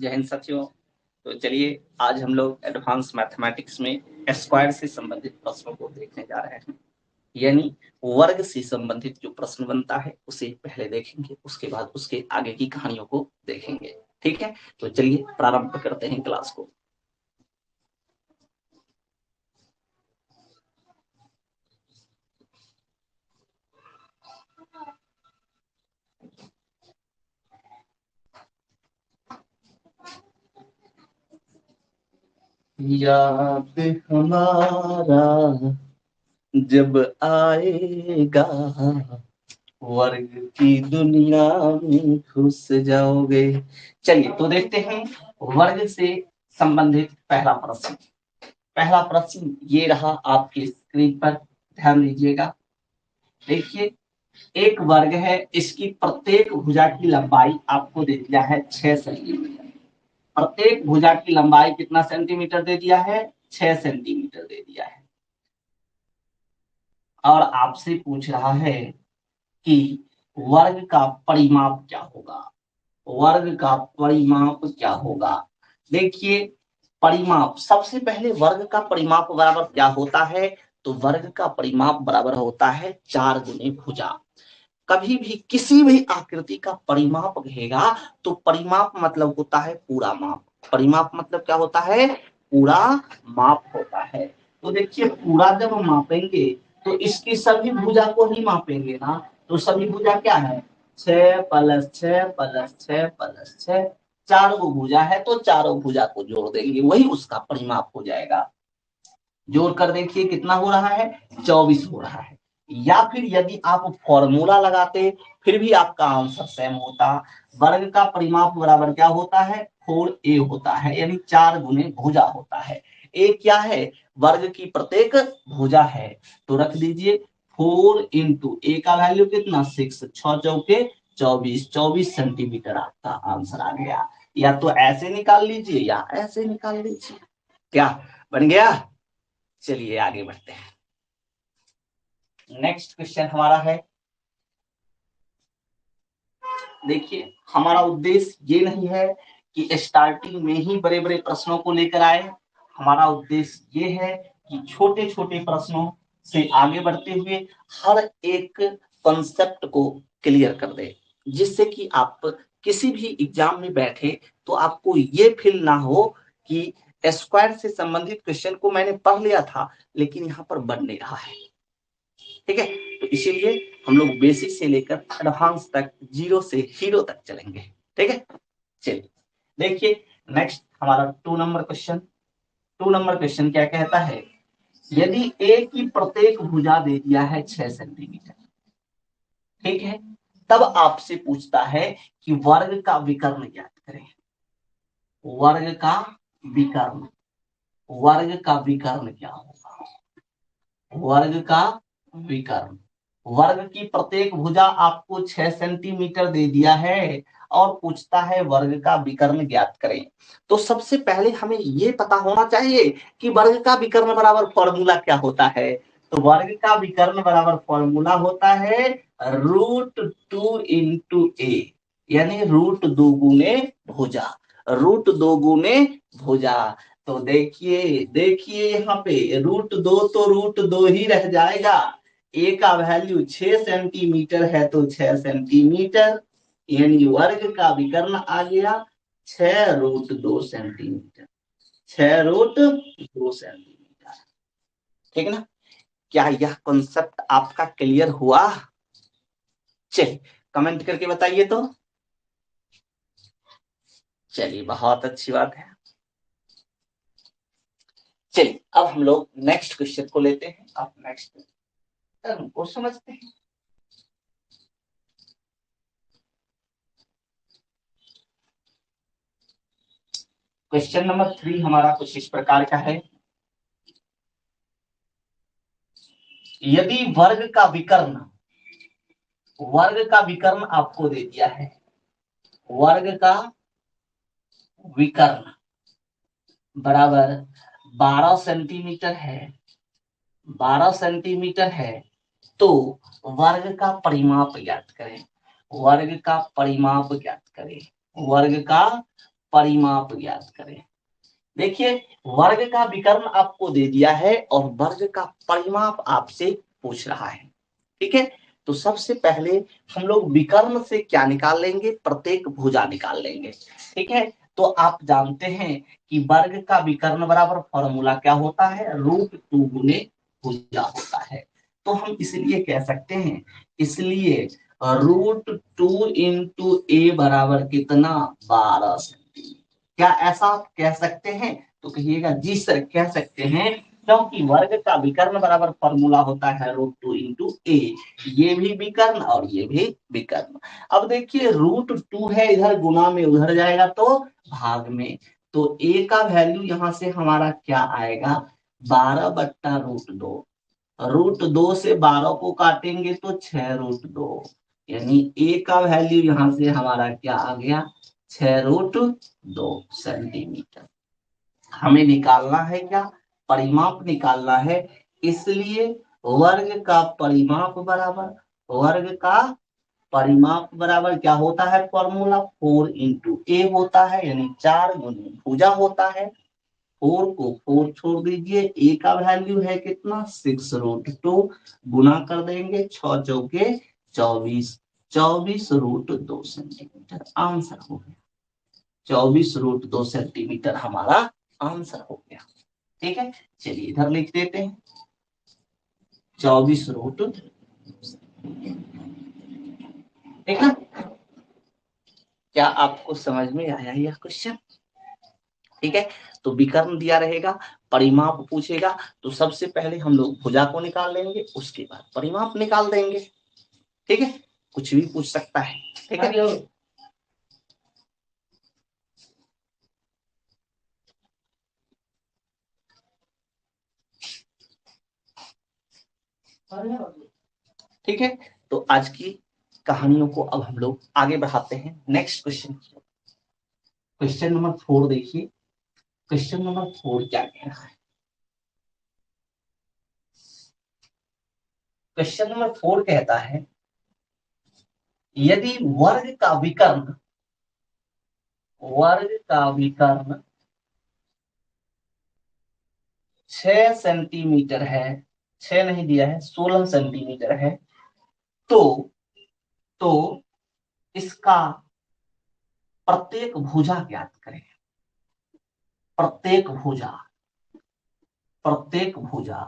जय हिंद साथियों। तो चलिए आज हम लोग एडवांस मैथमेटिक्स में स्क्वायर से संबंधित प्रश्नों को देखने जा रहे हैं, यानी वर्ग से संबंधित जो प्रश्न बनता है उसे पहले देखेंगे, उसके बाद उसके आगे की कहानियों को देखेंगे। ठीक है, तो चलिए प्रारंभ करते हैं क्लास को। याद हमारा जब आएगा वर्ग की दुनिया में घुस जाओगे। चलिए तो देखते हैं वर्ग से संबंधित पहला प्रश्न। पहला प्रश्न ये रहा आपकी स्क्रीन पर, ध्यान दीजिएगा। देखिए एक वर्ग है, इसकी प्रत्येक भुजा की लंबाई आपको दे दिया है 6 सेंटीमीटर। प्रत्येक भुजा की लंबाई कितना सेंटीमीटर दे दिया है? 6 सेंटीमीटर दे दिया है। और आपसे पूछ रहा है कि वर्ग का परिमाप क्या होगा। वर्ग का परिमाप क्या होगा? देखिए परिमाप, सबसे पहले वर्ग का परिमाप बराबर क्या होता है? तो वर्ग का परिमाप बराबर होता है 4 गुने भुजा। कभी भी किसी भी आकृति का परिमाप कहेगा तो परिमाप मतलब होता है पूरा माप। परिमाप मतलब क्या होता है? पूरा माप होता है। तो देखिए पूरा जब हम मापेंगे तो इसकी सभी भुजा को ही मापेंगे ना। तो सभी भुजा क्या है? 6 + 6 + 6 + 6, 4 गो भुजा है तो चारों भुजा को जोड़ देंगे, वही उसका परिमाप हो जाएगा। जोड़ कर देखिए कितना हो रहा है? 24 हो रहा है। या फिर यदि आप फॉर्मूला लगाते फिर भी आपका आंसर सेम होता। वर्ग का परिमाप बराबर क्या होता है? 4a होता है, यानी 4 गुने भुजा होता है। a क्या है? वर्ग की प्रत्येक भुजा है। तो रख दीजिए 4 इंटू a का वैल्यू कितना? 6, 6 चौके 24, 24 सेंटीमीटर आपका आंसर आ गया। या तो ऐसे निकाल लीजिए या ऐसे निकाल लीजिए। क्या बन गया? चलिए आगे बढ़ते हैं। नेक्स्ट क्वेश्चन हमारा है, देखिए हमारा उद्देश्य ये नहीं है कि स्टार्टिंग में ही बड़े बड़े प्रश्नों को लेकर आए। हमारा उद्देश्य ये है कि छोटे छोटे प्रश्नों से आगे बढ़ते हुए हर एक कॉन्सेप्ट को क्लियर कर दे, जिससे कि आप किसी भी एग्जाम में बैठे तो आपको ये फील ना हो कि स्क्वायर से संबंधित क्वेश्चन को मैंने पढ़ लिया था लेकिन यहाँ पर बन नहीं रहा है। ठीक है, तो इसीलिए हम लोग बेसिक से लेकर एडवांस तक, जीरो से हीरो तक चलेंगे। ठीक है, चलिए देखिए नेक्स्ट हमारा 2 नंबर क्वेश्चन। 2 नंबर क्वेश्चन क्या कहता है? यदि ए की प्रत्येक भुजा दे दिया है 6 सेंटीमीटर, ठीक है, तब आपसे पूछता है कि वर्ग का विकर्ण ज्ञात करें। वर्ग का विकर्ण, वर्ग का विकर्ण क्या होगा? वर्ग का विकर्ण, वर्ग की प्रत्येक भुजा आपको 6 सेंटीमीटर दे दिया है और पूछता है वर्ग का विकर्ण ज्ञात करें। तो सबसे पहले हमें ये पता होना चाहिए कि वर्ग का विकर्ण बराबर फॉर्मूला क्या होता है। तो वर्ग का विकर्ण बराबर फॉर्मूला होता है √2 इंटू ए, यानी √2 गुने भुजा। √2 गुने भुजा। तो देखिए देखिए यहाँ पे √2 तो √2 ही रह जाएगा। ए का वैल्यू 6 सेंटीमीटर है तो 6 सेंटीमीटर, यानी वर्ग का विकर्ण आ गया 6√2 सेंटीमीटर। 6√2 सेंटीमीटर। ठीक है ना? क्या यह कॉन्सेप्ट आपका क्लियर हुआ? चलिए कमेंट करके बताइए तो। चलिए बहुत अच्छी बात है। चलिए अब हम लोग नेक्स्ट क्वेश्चन को लेते हैं। अब नेक्स्ट टर्म को समझते हैं। क्वेश्चन नंबर 3 हमारा कुछ इस प्रकार का है, यदि वर्ग का विकर्ण, वर्ग का विकर्ण आपको दे दिया है, वर्ग का विकर्ण बराबर 12 सेंटीमीटर है, 12 सेंटीमीटर है, तो वर्ग का परिमाप ज्ञात करें। वर्ग का परिमाप ज्ञात करें। वर्ग का परिमाप ज्ञात करें। देखिए वर्ग का विकर्ण आपको दे दिया है और वर्ग का परिमाप आपसे पूछ रहा है। ठीक है, तो सबसे पहले हम लोग विकर्ण से क्या निकाल लेंगे, प्रत्येक भुजा निकाल लेंगे। ठीक है, तो आप जानते हैं कि वर्ग का विकर्ण बराबर फॉर्मूला क्या होता है, √2 गुने भुजा होता है। तो हम इसलिए कह सकते हैं, इसलिए √2 इंटू ए बराबर कितना, 12 सेंटीमीटर। क्या ऐसा आप कह सकते हैं? तो कहिएगा जी सर कह सकते हैं, क्योंकि वर्ग का विकर्ण बराबर फॉर्मूला होता है √2 इंटू ए। ये भी विकर्ण और ये भी विकर्ण। अब देखिए √2 है, इधर गुना में उधर जाएगा तो भाग में, तो ए का वैल्यू यहां से हमारा क्या आएगा, 12/√2। √2 से 12 को काटेंगे तो 6√2, यानी ए का वैल्यू यहां से हमारा क्या आ गया, 6√2 सेंटीमीटर। हमें निकालना है क्या, परिमाप निकालना है। इसलिए वर्ग का परिमाप बराबर, वर्ग का परिमाप बराबर क्या होता है, फॉर्मूला 4 इंटू ए होता है, यानी 4 गुने भुजा होता है। 4 को 4 छोड़ दीजिए, ए का वैल्यू है कितना, 6√2, गुना कर देंगे 6 चौके 24, 24√2 सेंटीमीटर आंसर हो गया। 24√2 सेंटीमीटर हमारा आंसर हो गया। ठीक है, चलिए इधर लिख देते हैं 24√2। ठीक है, क्या आपको समझ में आया यह क्वेश्चन? ठीक है, तो विकर्ण दिया रहेगा, परिमाप पूछेगा, तो सबसे पहले हम लोग भुजा को निकाल लेंगे, उसके बाद परिमाप निकाल देंगे। ठीक है, कुछ भी पूछ सकता है। ठीक है, ठीक है, तो आज की कहानियों को अब हम लोग आगे बढ़ाते हैं नेक्स्ट क्वेश्चन। क्वेश्चन नंबर 4 देखिए, क्वेश्चन नंबर 4 क्या कह रहा है। क्वेश्चन नंबर 4 कहता है, यदि वर्ग का विकर्ण 6 सेंटीमीटर है, 6 नहीं दिया है 16 सेंटीमीटर है, तो तो इसका प्रत्येक भुजा ज्ञात करें। प्रत्येक भुजा, प्रत्येक भुजा,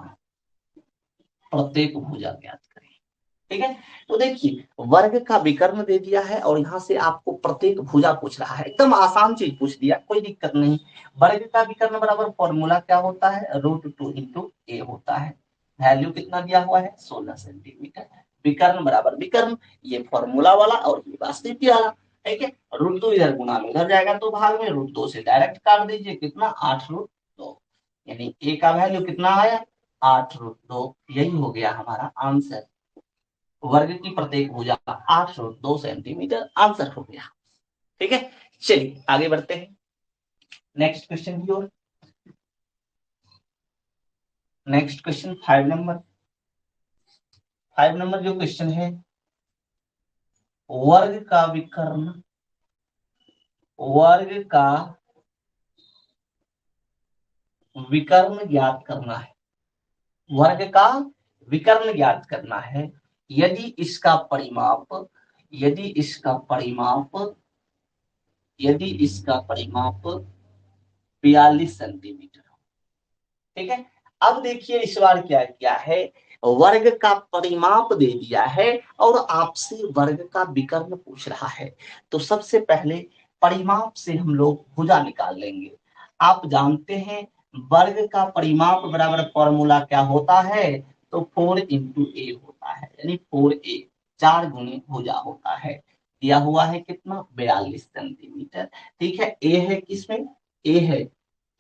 प्रत्येक भुजा ज्ञात करें। ठीक है, तो देखिए वर्ग का विकर्ण दे दिया है और यहाँ से आपको प्रत्येक भुजा पूछ रहा है, एकदम आसान चीज पूछ दिया, कोई दिक्कत नहीं। वर्ग का विकर्ण बराबर फॉर्मूला क्या होता है, √2 इंटू ए होता है। वैल्यू कितना दिया हुआ है, 16 सेंटीमीटर। विकर्ण बराबर विकर्ण, ये फॉर्मूला वाला और ये वास्तविक वाला। ठीक है, √2 इधर गुना में उधर जाएगा तो भाग में, √2 से डायरेक्ट काट दीजिए, कितना 8√2, यानी ए का वैल्यू कितना आया, 8√2। यही हो गया हमारा आंसर। वर्ग की प्रत्येक भुजा 802 सेंटीमीटर आंसर हो गया। ठीक है, चलिए आगे बढ़ते हैं नेक्स्ट क्वेश्चन की ओर। नेक्स्ट क्वेश्चन 5 नंबर जो क्वेश्चन है, वर्ग का विकर्ण, वर्ग का विकर्ण ज्ञात करना है। वर्ग का विकर्ण ज्ञात करना है, यदि इसका परिमाप, यदि इसका परिमाप, यदि इसका परिमाप 42 सेंटीमीटर। ठीक है, अब देखिए इस बार क्या किया है, वर्ग का परिमाप दे दिया है और आपसे वर्ग का विकर्ण पूछ रहा है। तो सबसे पहले परिमाप से हम लोग भुजा निकाल लेंगे। आप जानते हैं वर्ग का परिमाप बराबर फॉर्मूला क्या होता है, तो 4 इंटू ए होता है, यानी 4a, 4 गुने भुजा होता है। दिया हुआ है कितना, 42 सेंटीमीटर। ठीक है, ए है किसमें, ए है,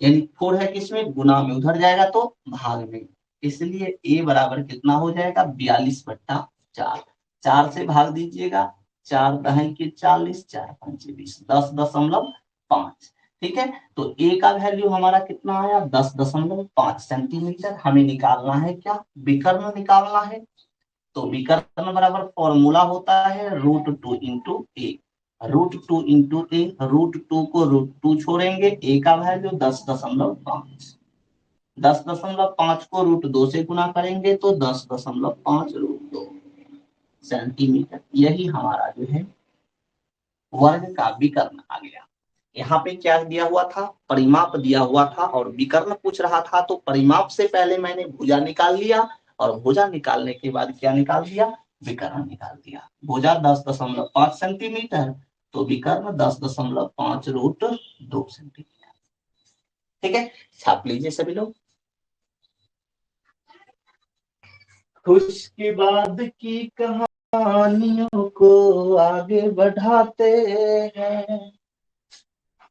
यानी 4 है किसमें, गुना में उधर जाएगा तो भाग में, इसलिए ए बराबर कितना हो जाएगा, 42/4। 4 से भाग दीजिएगा, 4 दहाई के 40, 4 पंचे 20, 10.5। ठीक है, तो ए का वैल्यू हमारा कितना आया, 10.5 सेंटीमीटर। हमें निकालना है क्या, विकर्ण निकालना है। तो विकर्ण बराबर फॉर्मूला होता है √2 इंटू ए। √2 इंटू ए, √2 को √2 छोड़ेंगे, ए का वैल्यू 10.5, 10.5 को √2 से गुना करेंगे तो 10.5 √2 सेंटीमीटर। यही हमारा जो है वर्ग का विकर्ण आ गया। यहाँ पे क्या दिया हुआ था, परिमाप दिया हुआ था और विकर्ण पूछ रहा था, तो परिमाप से पहले मैंने भुजा निकाल लिया और भुजा निकालने के बाद क्या निकाल दिया, विकर्ण निकाल दिया। भुजा 10.5 सेंटीमीटर तो विकर्ण 10.5 √2 सेंटीमीटर। ठीक है, छाप लीजिए सभी लोग। उसके बाद की कहानियों को आगे बढ़ाते हैं,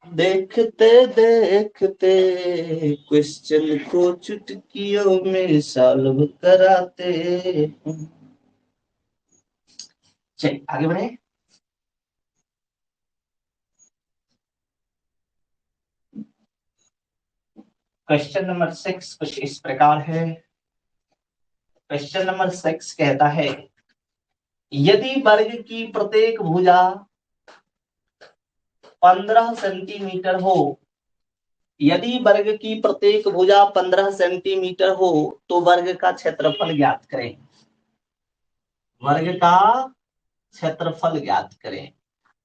देखते देखते क्वेश्चन को चुटकियों में सॉल्व कराते हैं। चलिए आगे बढ़े। क्वेश्चन नंबर 6 कुछ इस प्रकार है। क्वेश्चन नंबर 6 कहता है, यदि वर्ग की प्रत्येक भुजा 15 सेंटीमीटर हो, यदि वर्ग की प्रत्येक भुजा 15 सेंटीमीटर हो तो वर्ग का क्षेत्रफल ज्ञात करें। वर्ग का क्षेत्रफल ज्ञात करें।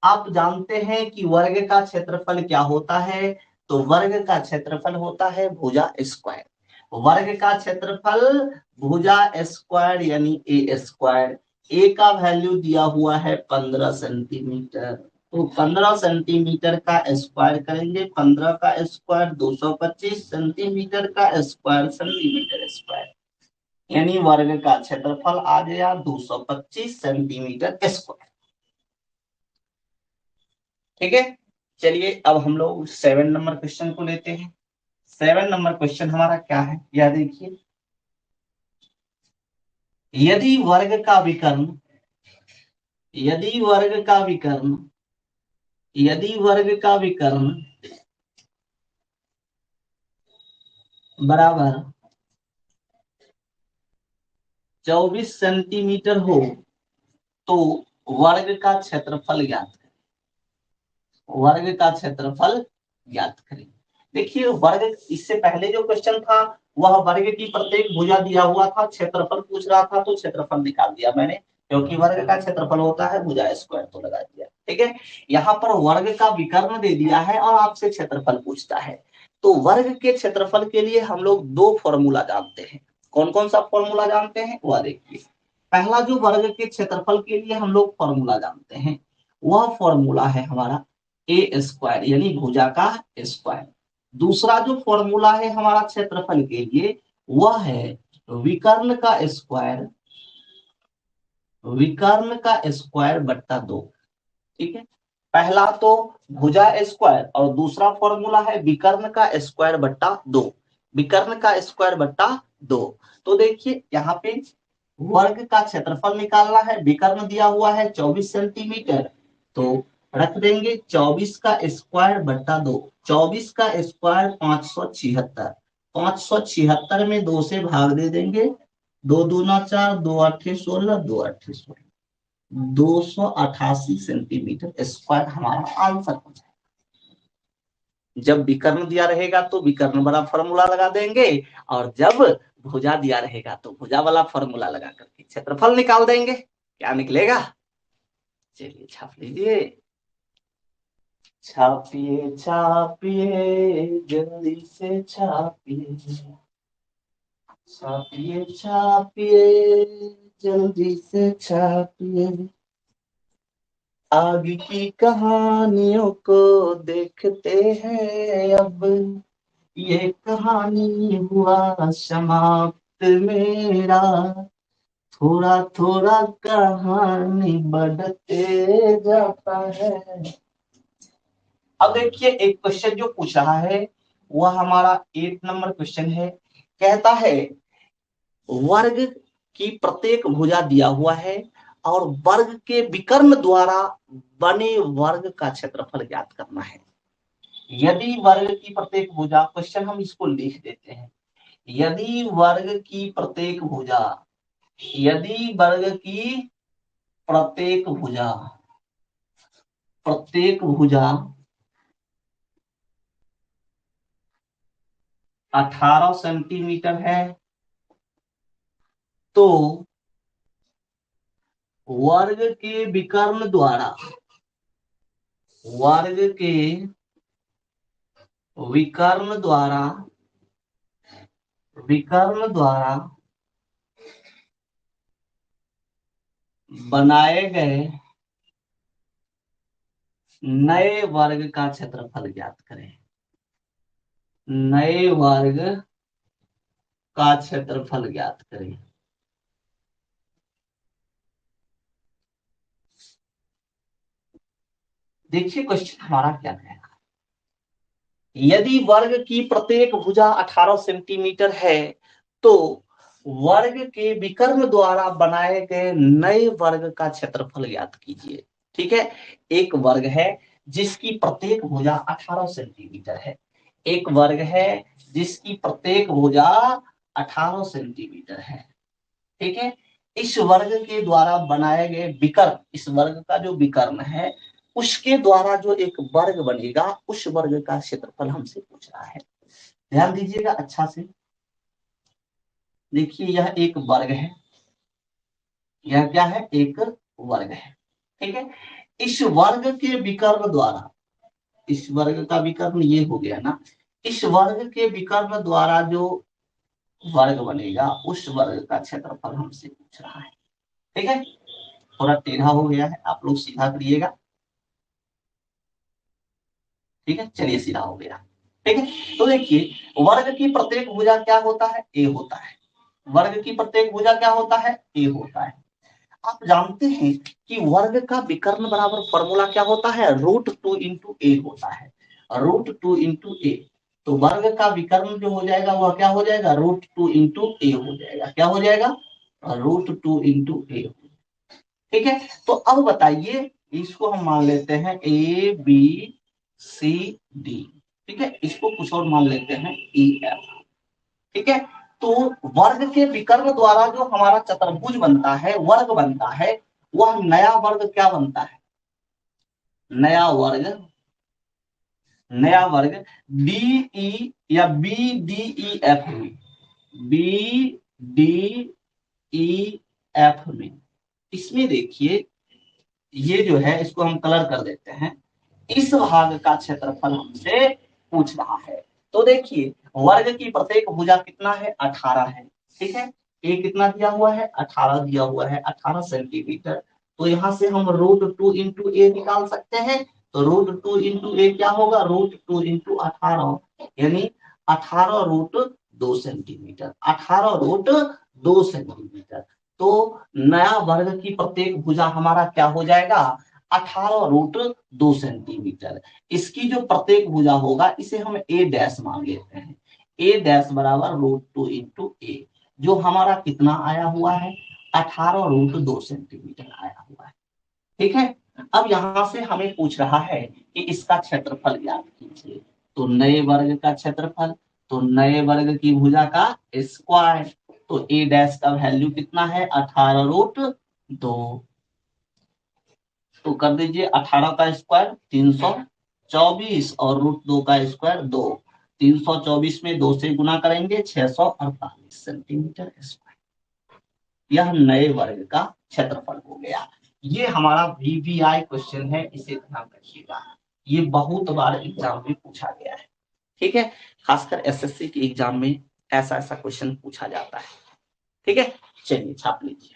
आप जानते हैं कि वर्ग का क्षेत्रफल क्या होता है, तो वर्ग का क्षेत्रफल होता है भुजा स्क्वायर। वर्ग का क्षेत्रफल भुजा स्क्वायर यानी ए स्क्वायर। ए का वैल्यू दिया हुआ है 15 सेंटीमीटर, तो 15 सेंटीमीटर का स्क्वायर करेंगे, 15 का स्क्वायर 225 सेंटीमीटर का स्क्वायर सेंटीमीटर स्क्वायर, यानी वर्ग का क्षेत्रफल आ गया 225 सेंटीमीटर स्क्वायर। ठीक है, चलिए अब हम लोग 7 नंबर क्वेश्चन को लेते हैं। 7 नंबर क्वेश्चन हमारा क्या है, यह देखिए, यदि वर्ग का विकर्ण, यदि वर्ग का विकर्ण, यदि वर्ग का विकर्ण बराबर 24 सेंटीमीटर हो तो वर्ग का क्षेत्रफल ज्ञात करें। वर्ग का क्षेत्रफल ज्ञात करें। देखिए वर्ग, इससे पहले जो क्वेश्चन था वह वर्ग की प्रत्येक भुजा दिया हुआ था, क्षेत्रफल पूछ रहा था तो क्षेत्रफल निकाल दिया मैंने, क्योंकि वर्ग का क्षेत्रफल होता है भुजा स्क्वायर, तो लगा दिया। ठीक है, यहाँ पर वर्ग का विकर्ण दे दिया है और आपसे क्षेत्रफल पूछता है, तो वर्ग के क्षेत्रफल के लिए हम लोग दो फॉर्मूला जानते हैं। कौन कौन सा फॉर्मूला जानते हैं वह देखिए। पहला जो वर्ग के क्षेत्रफल के लिए हम लोग फॉर्मूला जानते हैं वह फॉर्मूला है हमारा ए स्क्वायर यानी भुजा का स्क्वायर। दूसरा जो फॉर्मूला है हमारा क्षेत्रफल के लिए वह है विकर्ण का स्क्वायर, विकर्ण का स्क्वायर बट्टा 2। ठीक है, पहला तो भुजा स्क्वायर और दूसरा फॉर्मूला है विकर्ण का स्क्वायर बट्टा 2, विकर्ण का स्क्वायर बट्टा 2। तो देखिए यहाँ पे वर्ग का क्षेत्रफल निकालना है, विकर्ण दिया हुआ है 24 सेंटीमीटर, तो रख देंगे 24 का स्क्वायर बट्टा 2। 24 का स्क्वायर 576, 576 में 2 से भाग दे देंगे, 2 दूना 4, 2 8 16, 2 8 16, 288 सेंटीमीटर स्क्वायर हमारा आंसर हो जाएगा। जब विकर्ण दिया रहेगा तो विकर्ण वाला फॉर्मूला लगा देंगे और जब भुजा दिया रहेगा तो भुजा वाला फॉर्मूला लगा करके क्षेत्रफल निकाल देंगे। क्या निकलेगा, चलिए छाप लीजिए। छापिए छापिए जल्दी से छापिए, छापिए छापिए जल्दी से छापिए, आगे की कहानियों को देखते हैं अब, ये कहानी हुआ समाप्त मेरा, थोड़ा थोड़ा कहानी बढ़ते जाता है। अब देखिए एक क्वेश्चन जो पूछ रहा है वह हमारा 8 नंबर क्वेश्चन है। कहता है वर्ग की प्रत्येक भुजा दिया हुआ है और वर्ग के विकर्ण द्वारा बने वर्ग का क्षेत्रफल ज्ञात करना है। यदि वर्ग की प्रत्येक भुजा, क्वेश्चन हम इसको लिख देते हैं, यदि वर्ग की प्रत्येक भुजा, यदि वर्ग की प्रत्येक भुजा प्रत्येक भुजा 18 सेंटीमीटर है तो वर्ग के विकर्ण द्वारा वर्ग के विकर्ण द्वारा बनाए गए नए वर्ग का क्षेत्रफल ज्ञात करें। नए वर्ग का क्षेत्रफल ज्ञात करें। देखिए क्वेश्चन हमारा क्या है। यदि वर्ग की प्रत्येक भुजा 18 सेंटीमीटर है तो वर्ग के विकर्ण द्वारा बनाए गए नए वर्ग का क्षेत्रफल ज्ञात कीजिए। ठीक है, एक वर्ग है जिसकी प्रत्येक भुजा 18 सेंटीमीटर है। एक वर्ग है जिसकी प्रत्येक भुजा 18 सेंटीमीटर है। ठीक है, इस वर्ग के द्वारा बनाए गए विकर्ण, इस वर्ग का जो विकर्ण है उसके द्वारा जो एक वर्ग बनेगा उस वर्ग का क्षेत्रफल हमसे पूछ रहा है। ध्यान दीजिएगा अच्छा से। देखिए यह एक वर्ग है, यह क्या है, एक वर्ग है। ठीक है, इस वर्ग के विकर्ण द्वारा, इस वर्ग का विकर्ण ये हो गया ना, इस वर्ग के विकर्ण द्वारा जो वर्ग बनेगा उस वर्ग का क्षेत्रफल हमसे पूछ रहा है। ठीक है, थोड़ा टेढ़ा हो गया है, आप लोग सीधा करिएगा। ठीक है, चलिए सीधा हो गया। ठीक है, तो देखिए वर्ग की प्रत्येक भुजा क्या होता है, ए होता है। वर्ग की प्रत्येक भुजा क्या होता है, ए होता है। आप जानते हैं कि वर्ग का विकर्ण बराबर फॉर्मूला क्या होता है, √2 × a होता है। √2 × a, तो वर्ग का विकर्ण जो हो जाएगा वह क्या हो जाएगा, √2 × a हो जाएगा। क्या हो जाएगा, √2 × a। ठीक है, तो अब बताइए, इसको हम मान लेते हैं ए बी सी डी। ठीक है, इसको कुछ और मान लेते हैं ई एफ। ठीक है, तो वर्ग के विकर्ण द्वारा जो हमारा चतुर्भुज बनता है, वर्ग बनता है, वह नया वर्ग क्या बनता है, नया वर्ग, नया वर्ग डी ई या बी डी ई एफ में, बी डी ई एफ में। इसमें देखिए ये जो है इसको हम कलर कर देते हैं। इस भाग का क्षेत्रफल हमसे पूछ रहा है। तो देखिए वर्ग की प्रत्येक भुजा कितना है, 18 है। ठीक है, ए कितना दिया हुआ है, 18 दिया हुआ है, 18 सेंटीमीटर। तो यहाँ से हम √2 × a निकाल सकते हैं। तो √2 × a क्या होगा, √2 × 18, यानी 18√2 सेंटीमीटर, 18√2 सेंटीमीटर। तो नया वर्ग की प्रत्येक भुजा हमारा क्या हो जाएगा, 18√2 सेंटीमीटर। इसकी जो प्रत्येक भुजा होगा इसे हम ए डैश मान लेते हैं। ए डैश बराबर √2 × a, जो हमारा कितना आया हुआ है, 18√2 सेंटीमीटर आया हुआ है। ठीक है, अब यहां से हमें पूछ रहा है कि इसका क्षेत्रफल ज्ञात कीजिए। तो नए वर्ग का क्षेत्रफल, तो नए वर्ग की भुजा का स्क्वायर, तो ए डैश का वैल्यू कितना है, 18√2। तो कर दीजिए 18 का स्क्वायर 324 और √2 का स्क्वायर 2। 324 में 2 से गुना करेंगे 648 सेंटीमीटर स्क्वायर। यह नए वर्ग का क्षेत्रफल हो गया। ये हमारा वीवीआई क्वेश्चन है, इसे ध्यान रखिएगा। ये बहुत बार एग्जाम में पूछा गया है। ठीक है, खासकर एसएससी के एग्जाम में ऐसा ऐसा क्वेश्चन पूछा जाता है। ठीक है, चलिए छाप लीजिए।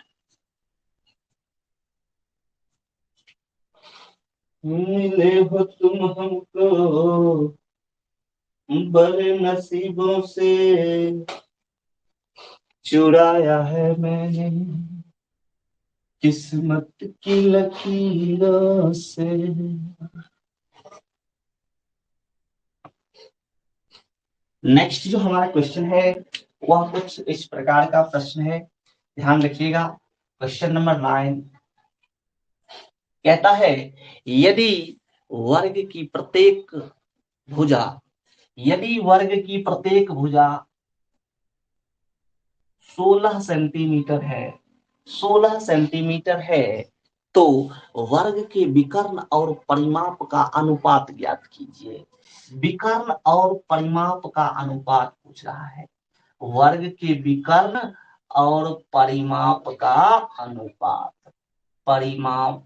मिले हो तुम हमको बड़े नसीबों से, चुराया है मैंने किस्मत की लकीरों से। नेक्स्ट जो हमारा क्वेश्चन है वह कुछ इस प्रकार का प्रश्न है, ध्यान रखिएगा। क्वेश्चन नंबर 9 कहता है, यदि वर्ग की प्रत्येक भुजा, यदि वर्ग की प्रत्येक भुजा 16 सेंटीमीटर है, 16 सेंटीमीटर है, तो वर्ग के विकर्ण और परिमाप का अनुपात ज्ञात कीजिए। विकर्ण और परिमाप का अनुपात पूछ रहा है। वर्ग के विकर्ण और परिमाप का अनुपात, परिमाप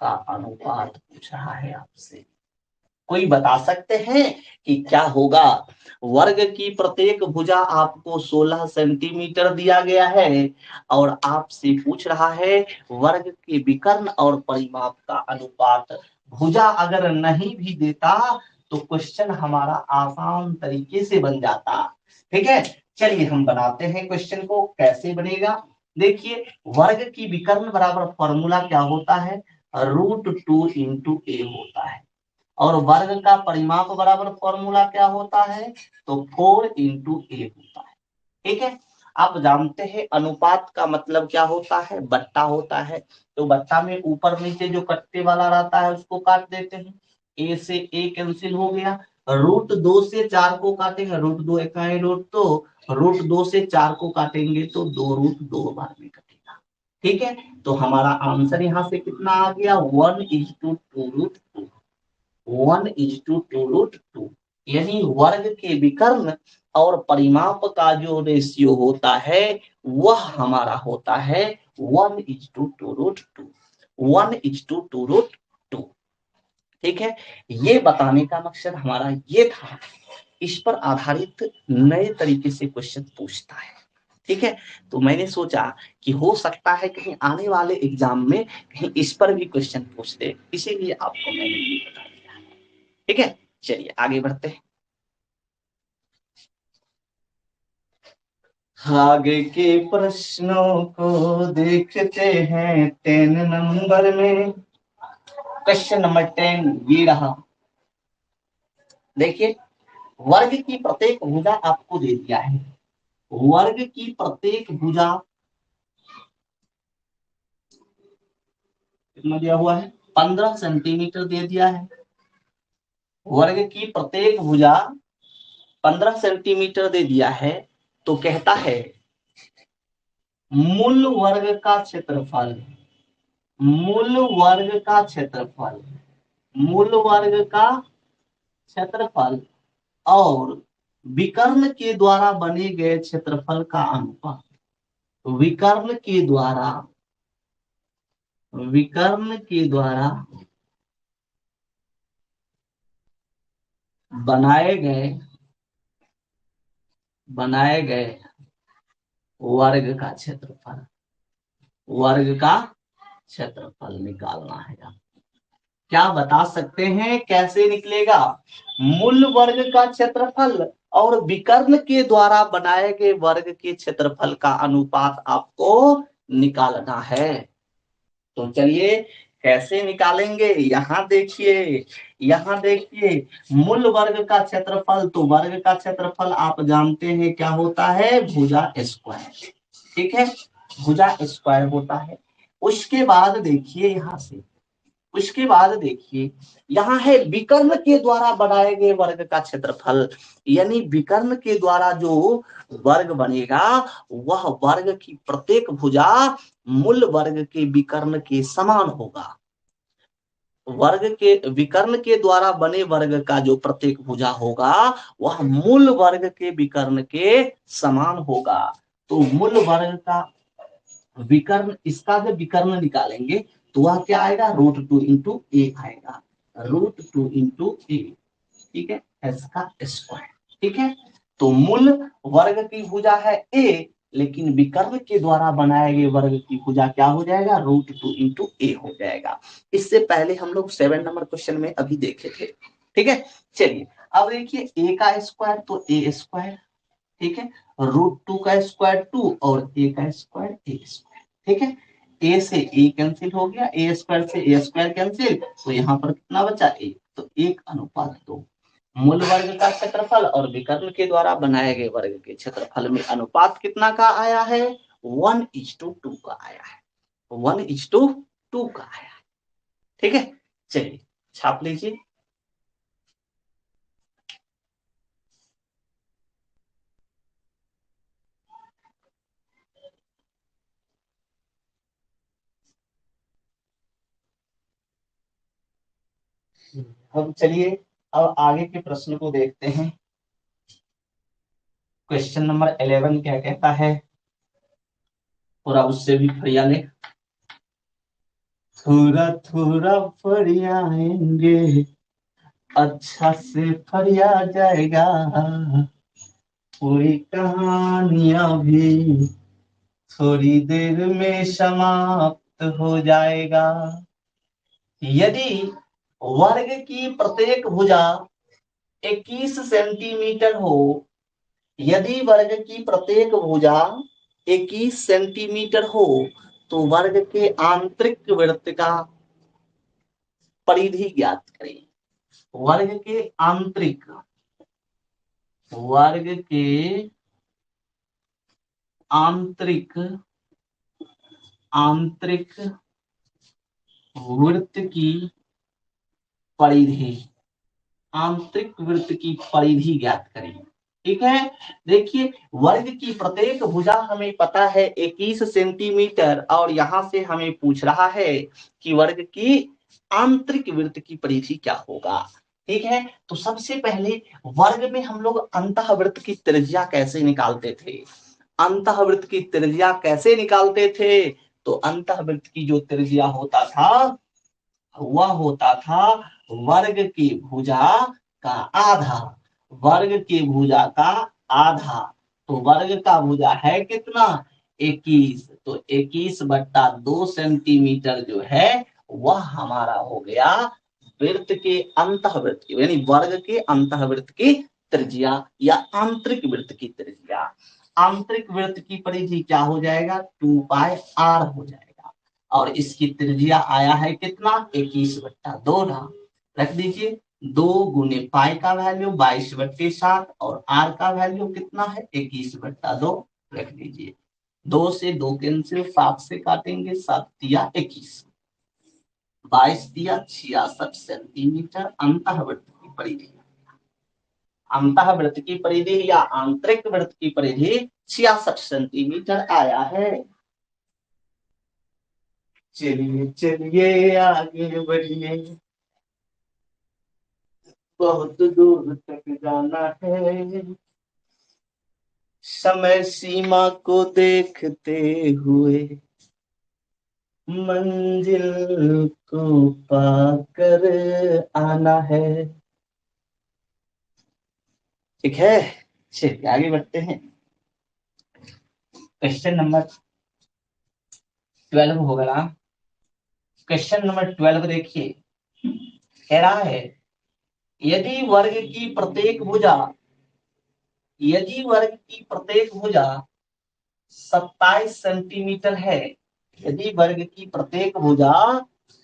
का अनुपात पूछ रहा है आपसे। कोई बता सकते हैं कि क्या होगा? वर्ग की प्रत्येक भुजा आपको 16 सेंटीमीटर दिया गया है और आपसे पूछ रहा है वर्ग के विकर्ण और परिमाप का अनुपात। भुजा अगर नहीं भी देता तो क्वेश्चन हमारा आसान तरीके से बन जाता। ठीक है, चलिए हम बनाते हैं क्वेश्चन को। कैसे बनेगा? देखिए, वर्ग की विकर्ण बराबर फॉर्मूला क्या होता है? √2 × a होता है। और वर्ग का परिमाप बराबर फॉर्मूला क्या होता है? तो 4 × a होता है। ठीक है, आप जानते हैं अनुपात का मतलब क्या होता है? बट्टा होता है। तो बट्टा में ऊपर नीचे जो कट्टे वाला रहता है उसको काट देते हैं। ए से ए कैंसिल हो गया। √2 से 4 को काटेंगे, √2 इकाई √2, √2 से 4 को काटेंगे तो 2√2 बार में कटेगा। ठीक है, तो हमारा आंसर यहाँ से कितना आ गया? 1:2√2। 1:2√2, यानी वर्ग के विकर्ण और परिमाप का जो रेशियो होता है वह हमारा होता है 1:2√2। 1:2√2। ठीक है, ये बताने का मकसद हमारा ये था। इस पर आधारित नए तरीके से क्वेश्चन पूछता है। ठीक है, तो मैंने सोचा कि हो सकता है कहीं आने वाले एग्जाम में कहीं इस पर भी क्वेश्चन पूछते, इसीलिए आपको मैंने ये बता दिया। ठीक है, चलिए आगे बढ़ते हैं। आगे के प्रश्नों को देखते हैं 10 नंबर में। क्वेश्चन नंबर 10 ये रहा। देखिए, वर्ग की प्रत्येक भुजा आपको दे दिया है। वर्ग की प्रत्येक भुजा कितना दिया हुआ है? 15 सेंटीमीटर दे दिया है। वर्ग की प्रत्येक भुजा 15 सेंटीमीटर दे दिया है। तो कहता है मूल वर्ग का क्षेत्रफल, मूल वर्ग का क्षेत्रफल, मूल वर्ग का क्षेत्रफल और विकर्ण के द्वारा बने गए क्षेत्रफल का अनुपात। विकर्ण के द्वारा, विकर्ण के द्वारा बनाए गए, बनाए गए वर्ग का क्षेत्रफल, वर्ग का क्षेत्रफल निकालना है। क्या बता सकते हैं कैसे निकलेगा? मूल वर्ग का क्षेत्रफल और विकर्ण के द्वारा बनाए गए वर्ग के क्षेत्रफल का अनुपात आपको निकालना है। तो चलिए कैसे निकालेंगे? यहाँ देखिए, यहाँ देखिए, मूल वर्ग का क्षेत्रफल, तो वर्ग का क्षेत्रफल आप जानते हैं क्या होता है? भुजा स्क्वायर। ठीक है, भुजा स्क्वायर होता है। उसके बाद देखिए यहाँ से, उसके बाद देखिए यहाँ है विकर्ण के द्वारा बनाए गए वर्ग का क्षेत्रफल, यानी विकर्ण के द्वारा जो वर्ग बनेगा वह वर्ग की प्रत्येक भुजा मूल वर्ग के विकर्ण के समान होगा। वर्ग के विकर्ण के द्वारा बने वर्ग का जो प्रत्येक भुजा होगा वह मूल वर्ग के विकर्ण के समान होगा। तो मूल वर्ग का विकर्ण, इसका जब विकर्ण निकालेंगे तो वह क्या आएगा? √2 × a आएगा। √2 × a, ठीक है, इसका स्क्वायर। ठीक है, तो मूल वर्ग की भुजा है a, लेकिन विकर्ण के द्वारा बनाए गए वर्ग की भुजा क्या हो जाएगा? √2 × a हो जाएगा। इससे पहले हम लोग 7 नंबर क्वेश्चन में अभी देखे थे। ठीक है, चलिए अब देखिए a का स्क्वायर तो a स्क्वायर, ठीक है, √2 का स्क्वायर 2 और a का स्क्वायर a स्क्वायर। ठीक है, a से a कैंसिल हो गया, a स्क्वायर से a स्क्वायर कैंसिल, तो यहाँ पर कितना बचा? 1, तो 1:2। मूल वर्ग का क्षेत्रफल और विकर्ण के द्वारा बनाए गए वर्ग के क्षेत्रफल में अनुपात कितना का आया है? 1:2 का आया है। 1:2 का आया है। ठीक है, चलिए छाप लीजिए। अब चलिए अब आगे के प्रश्न को देखते हैं। क्वेश्चन नंबर 11 क्या कहता है, थोड़ा उससे भी फरिया ले। थोड़ा थोड़ा फरियाएंगे, अच्छा से फरिया जाएगा, पूरी कहानियां भी थोड़ी देर में समाप्त हो जाएगा। यदि वर्ग की प्रत्येक भुजा 21 सेंटीमीटर हो, यदि वर्ग की प्रत्येक भुजा 21 सेंटीमीटर हो, तो वर्ग के आंतरिक वृत्त का परिधि ज्ञात करें। वर्ग के आंतरिक आंतरिक आंतरिक वृत्त की परिधि, आंतरिक वृत्त की परिधि ज्ञात करें। ठीक है, देखिए वर्ग की प्रत्येक भुजा हमें पता है 21 सेंटीमीटर, और यहां से हमें पूछ रहा है कि वर्ग की आंतरिक वृत्त की परिधि क्या होगा। ठीक है, तो सबसे पहले वर्ग में हम लोग अंतःवृत्त की त्रिज्या कैसे निकालते थे। अंतःवृत्त की त्रिज्या कैसे निकालते थे, तो अंतःवृत्त की जो त्रिज्या होता था वह होता था वर्ग की भुजा का आधा, वर्ग की भुजा का आधा। तो वर्ग का भुजा है कितना, 21, तो 21/2 सेंटीमीटर जो है वह हमारा हो गया वृत्त के अंतःवृत्त की, यानी वर्ग के अंतःवृत्त की त्रिज्या या आंतरिक वृत्त की त्रिज्या। आंतरिक वृत्त की परिधि क्या हो जाएगा, 2πr हो जाएगा, और इसकी त्रिज्या आया है कितना, 21/2 ना, रख दीजिए। 2 गुने पाई का वैल्यू 22/7 और आर का वैल्यू कितना है 21/2, रख दीजिए। 2 से 2 कैंसिल, 7 से काटेंगे, 7 तिया 21, 22 तिया 66 सेंटीमीटर अंतःवृत्त की परिधि। अंतःवृत्त की परिधि या आंतरिक वृत्त की परिधि 66 सेंटीमीटर आया है। चलिए चलिए आगे बढ़िए, बहुत दूर तक जाना है, समय सीमा को देखते हुए मंजिल को पाकर आना है। ठीक है, चलिए आगे बढ़ते हैं। क्वेश्चन नंबर 12 होगा ना। क्वेश्चन नंबर 12 देखिए, कह रहा है यदि वर्ग की प्रत्येक भुजा, यदि वर्ग की प्रत्येक भुजा 27 सेंटीमीटर है, यदि वर्ग की प्रत्येक भुजा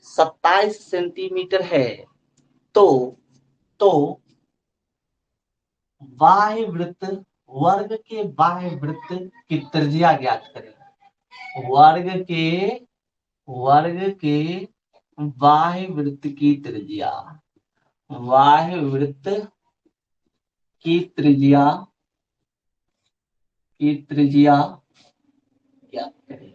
27 सेंटीमीटर है, तो तो बाह्य वृत्त, वर्ग के बाह्य वृत्त की त्रिज्या ज्ञात करें। वर्ग के बाह्य वृत्त की त्रिज्या, बाह्य वृत्त की त्रिज्या ज्ञात करें।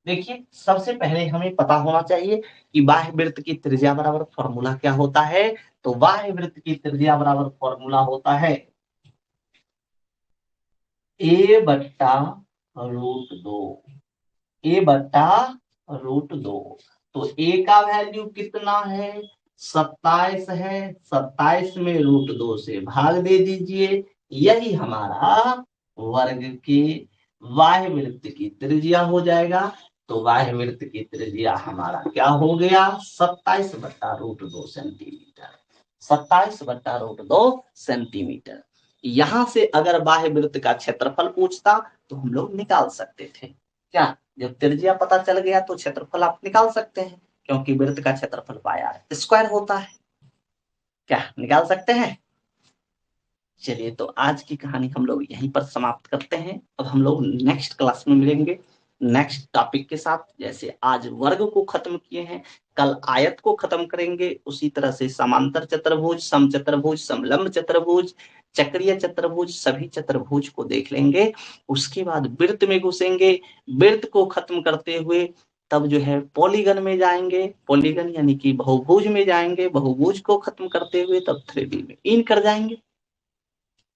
देखिए सबसे पहले हमें पता होना चाहिए कि बाह्य वृत्त की त्रिज्या बराबर फॉर्मूला क्या होता है। तो बाह्य वृत्त की त्रिज्या बराबर फॉर्मूला होता है a/√2, a/√2। तो a का वैल्यू कितना है, 27 है, 27 में √2 से भाग दे दीजिए, यही हमारा वर्ग के बाह्य वृत्त की त्रिज्या हो जाएगा। तो बाह्य वृत्त की त्रिज्या हमारा क्या हो गया, 27/√2 सेंटीमीटर, 27/√2 सेंटीमीटर। यहां से अगर बाह्य वृत्त का क्षेत्रफल पूछता तो हम लोग निकाल सकते थे। क्या, जब त्रिज्या पता चल गया तो क्षेत्रफल आप निकाल सकते हैं, क्योंकि वृत्त का क्षेत्रफल पाई स्क्वायर होता है। क्या निकाल सकते हैं। चलिए तो आज की कहानी हम लोग यहीं पर समाप्त करते हैं। अब हम लोग नेक्स्ट क्लास में मिलेंगे नेक्स्ट टॉपिक के साथ। जैसे आज वर्ग को खत्म किए हैं, कल आयत को खत्म करेंगे, उसी तरह से समांतर चतुर्भुज, समचतुर्भुज, समलंब चतुर्भुज, चक्रीय चतुर्भुज, सभी चतुर्भुज को देख लेंगे। उसके बाद वृत्त में घुसेंगे, वृत्त को खत्म करते हुए तब जो है पॉलीगन में जाएंगे, पॉलीगन यानी कि बहुभुज में जाएंगे, बहुभुज को खत्म करते हुए तब 3D में इन कर जाएंगे।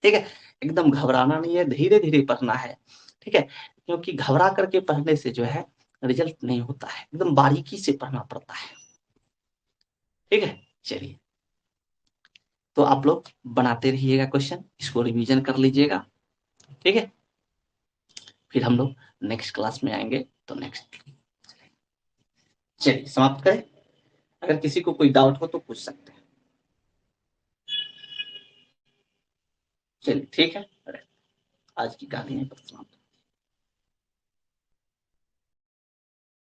ठीक है, एकदम घबराना नहीं है, धीरे धीरे पढ़ना है। ठीक है, क्योंकि घबरा करके पढ़ने से जो है रिजल्ट नहीं होता है, एकदम बारीकी से पढ़ना पड़ता है। ठीक है, चलिए तो आप लोग बनाते रहिएगा क्वेश्चन, इसको रिवीजन कर लीजिएगा। ठीक है, फिर हम लोग नेक्स्ट क्लास में आएंगे। तो नेक्स्ट चलिए समाप्त करें, अगर किसी को कोई डाउट हो तो पूछ सकते हैं। चलिए ठीक है, आज की कहानी है समाप्त।